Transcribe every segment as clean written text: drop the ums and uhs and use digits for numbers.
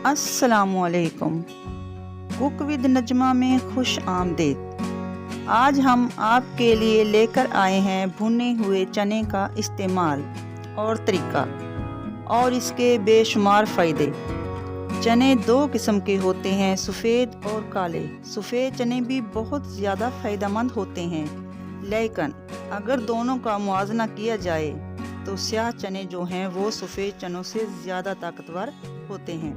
अस्सलाम वालेकुम। Cook with Najma में खुश आमदीद। आज हम आपके लिए लेकर आए हैं भुने हुए चने का इस्तेमाल और तरीका और इसके बेशुमार फ़ायदे। चने दो किस्म के होते हैं, सफ़ेद और काले। सफ़ेद चने भी बहुत ज़्यादा फ़ायदेमंद होते हैं, लेकिन अगर दोनों का मुआवजा किया जाए तो स्याह चने जो हैं वो सफ़ेद चनों से ज़्यादा ताकतवर होते हैं।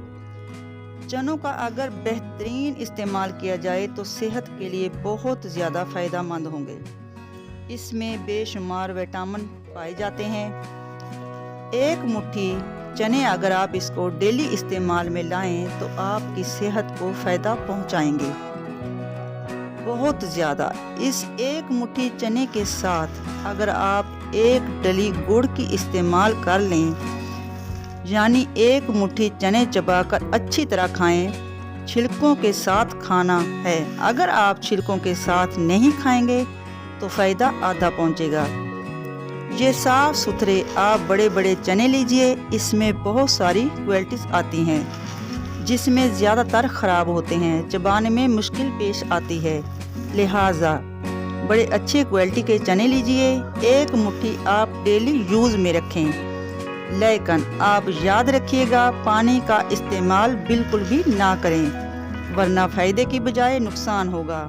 चनों का अगर बेहतरीन इस्तेमाल किया जाए तो सेहत के लिए बहुत ज़्यादा फ़ायदेमंद होंगे। इसमें बेशुमार विटामिन पाए जाते हैं। एक मुट्ठी चने अगर आप इसको डेली इस्तेमाल में लाएं तो आपकी सेहत को फ़ायदा पहुंचाएंगे बहुत ज़्यादा। इस एक मुट्ठी चने के साथ अगर आप एक डली गुड़ की इस्तेमाल कर लें, यानी एक मुट्ठी चने चबाकर अच्छी तरह खाएं। छिलकों के साथ खाना है, अगर आप छिलकों के साथ नहीं खाएंगे तो फ़ायदा आधा पहुंचेगा। ये साफ़ सुथरे आप बड़े बड़े चने लीजिए। इसमें बहुत सारी क्वालिटीज़ आती हैं जिसमें ज़्यादातर ख़राब होते हैं, चबाने में मुश्किल पेश आती है। लिहाजा बड़े अच्छे क्वालिटी के चने लीजिए। एक मुट्ठी आप डेली यूज़ में रखें, लेकिन आप याद रखिएगा पानी का इस्तेमाल बिल्कुल भी ना करें, वरना फ़ायदे की बजाय नुकसान होगा।